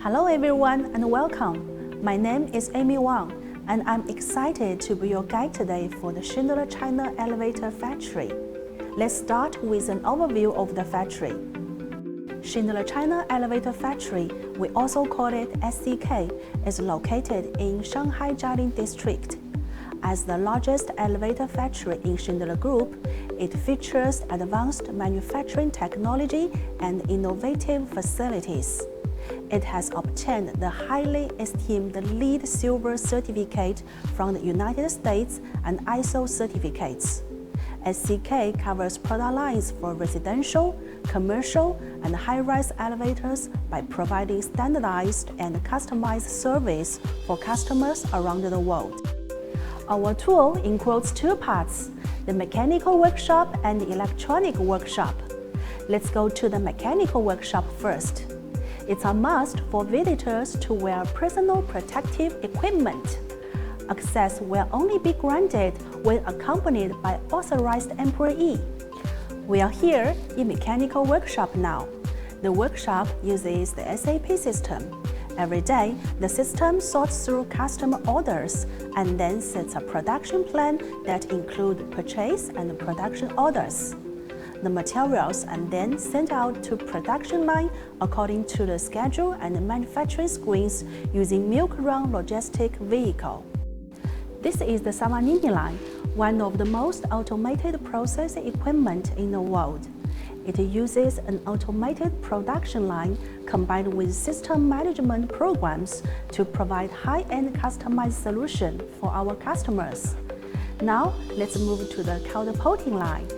Hello everyone and welcome. My name is Amy Wang and I'm excited to be your guide today for the Schindler China elevator factory. Let's start with an overview of the factory. Schindler China Elevator Factory, we also call it SCK, is located in Shanghai Jiading district. As the largest elevator factory in Schindler Group, it features advanced manufacturing technology and innovative facilities. It has obtained the highly esteemed LEED Silver certificate from the United States and ISO certificates. SCK covers product lines for residential, commercial, and high-rise elevators by providing standardized and customized service for customers around the world. Our tool includes two parts, the mechanical workshop and the electronic workshop. Let's go to the mechanical workshop first. It's a must for visitors to wear personal protective equipment. Access will only be granted when accompanied by authorized employee. We are here in mechanical workshop now. The workshop uses the SAP system. Every day, the system sorts through customer orders and then sets a production plan that includes purchase and production orders. The materials are then sent out to production line according to the schedule and the manufacturing screens using milk run logistic vehicle. This is the Savanini line, one of the most automated processing equipment in the world. It uses an automated production line combined with system management programs to provide high-end customized solution for our customers. Now, let's move to the powder coating line.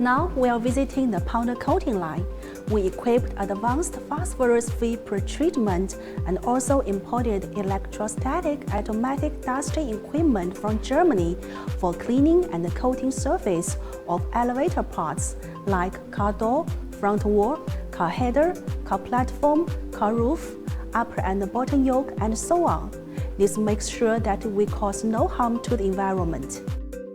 Now we are visiting the powder coating line. We equipped advanced phosphorus-free pretreatment and also imported electrostatic automatic dusting equipment from Germany for cleaning and coating surface of elevator parts like car door, front wall, car header, car platform, car roof, upper and bottom yoke, and so on. This makes sure that we cause no harm to the environment.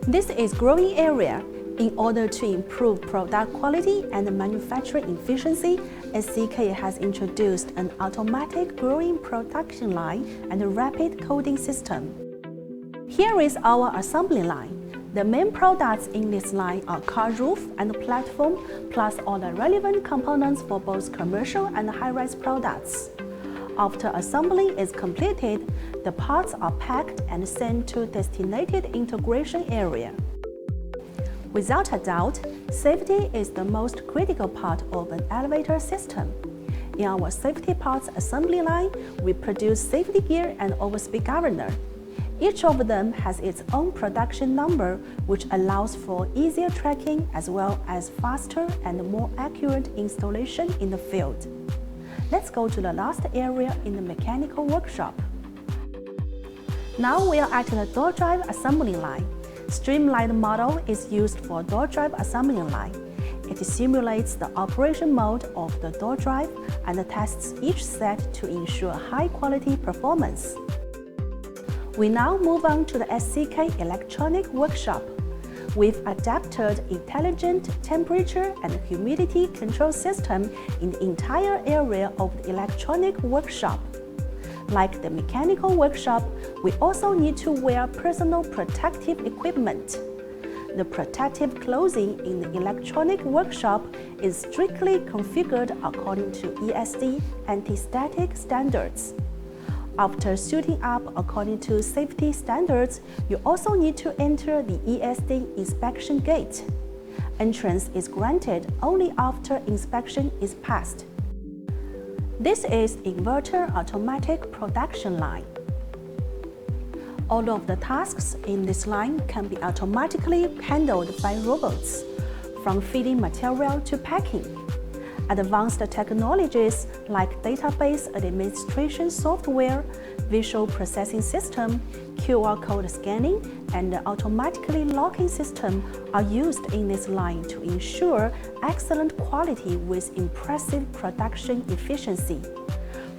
This is growing area. In order to improve product quality and manufacturing efficiency, SCK has introduced an automatic growing production line and a rapid coating system. Here is our assembly line. The main products in this line are car roof and platform, plus all the relevant components for both commercial and high-rise products. After assembly is completed, the parts are packed and sent to designated integration area. Without a doubt, safety is the most critical part of an elevator system. In our safety parts assembly line, we produce safety gear and overspeed governor. Each of them has its own production number, which allows for easier tracking as well as faster and more accurate installation in the field. Let's go to the last area in the mechanical workshop. Now we are at the door drive assembly line. Streamlined model is used for door drive assembly line. It simulates the operation mode of the door drive and tests each set to ensure high-quality performance. We now move on to the Sck Electronic Workshop. We've adapted intelligent temperature and humidity control system in the entire area of the electronic workshop. Like the mechanical workshop, we also need to wear personal protective equipment. The protective clothing in the electronic workshop is strictly configured according to ESD anti-static standards. After suiting up according to safety standards, you also need to enter the ESD inspection gate. Entrance is granted only after inspection is passed. This is inverter automatic production line. All of the tasks in this line can be automatically handled by robots, from feeding material to packing. Advanced technologies like database administration software, visual processing system, QR code scanning, and automatically locking system are used in this line to ensure excellent quality with impressive production efficiency.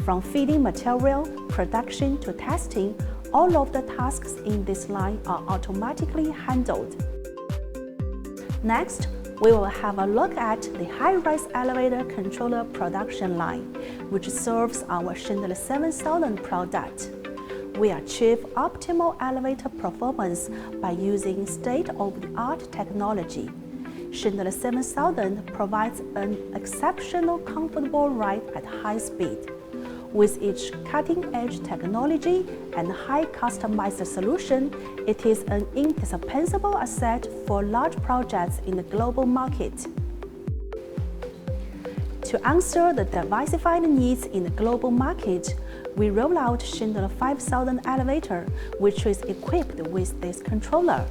From feeding material, production to testing, all of the tasks in this line are automatically handled. Next, we will have a look at the high-rise elevator controller production line, which serves our Schindler 7000 product. We achieve optimal elevator performance by using state-of-the-art technology. Schindler 7000 provides an exceptional comfortable ride at high speed. With its cutting-edge technology and high customized solution, it is an indispensable asset for large projects in the global market. To answer the diversified needs in the global market, we roll out Schindler 5000 elevator, which is equipped with this controller.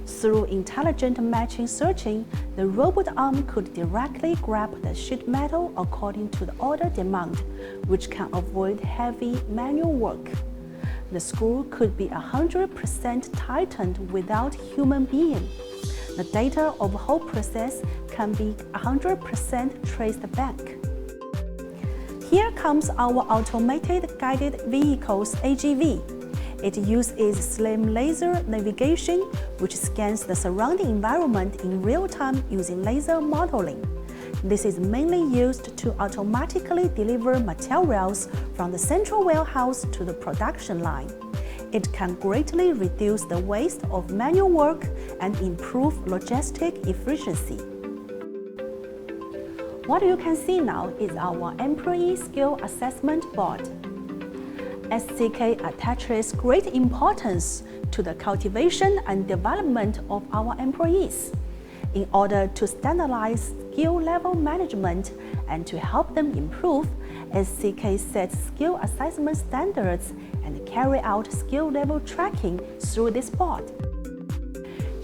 Through intelligent matching searching, the robot arm could directly grab the sheet metal according to the order demand, which can avoid heavy manual work. The screw could be 100% tightened without human being. The data of the whole process can be 100% traced back. Here comes our Automated Guided Vehicles AGV. It uses slim laser navigation, which scans the surrounding environment in real time using laser modeling. This is mainly used to automatically deliver materials from the central warehouse to the production line. It can greatly reduce the waste of manual work and improve logistic efficiency. What you can see now is our employee skill assessment board. Sck attaches great importance to the cultivation and development of our employees. In order to standardize skill level management and to help them improve, Sck sets skill assessment standards and carry out skill level tracking through this board.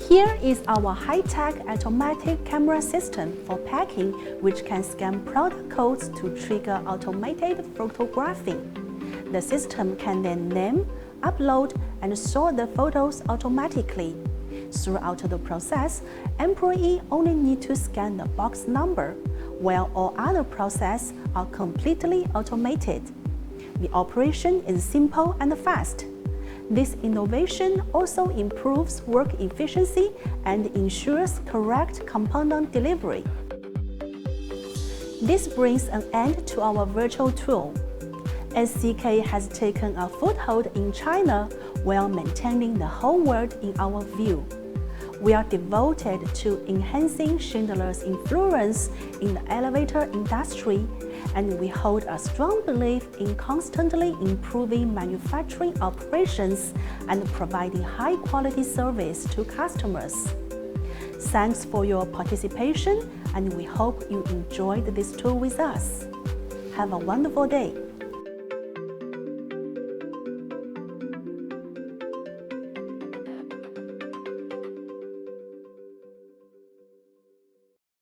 Here is our high-tech automatic camera system for packing, which can scan product codes to trigger automated photographing. The system can then name, upload, and sort the photos automatically. Throughout the process, employees only need to scan the box number, while all other processes are completely automated. The operation is simple and fast. This innovation also improves work efficiency and ensures correct component delivery. This brings an end to our virtual tour. Sck has taken a foothold in China while maintaining the whole world in our view. We are devoted to enhancing Schindler's influence in the elevator industry, and we hold a strong belief in constantly improving manufacturing operations and providing high-quality service to customers. Thanks for your participation, and we hope you enjoyed this tour with us. Have a wonderful day.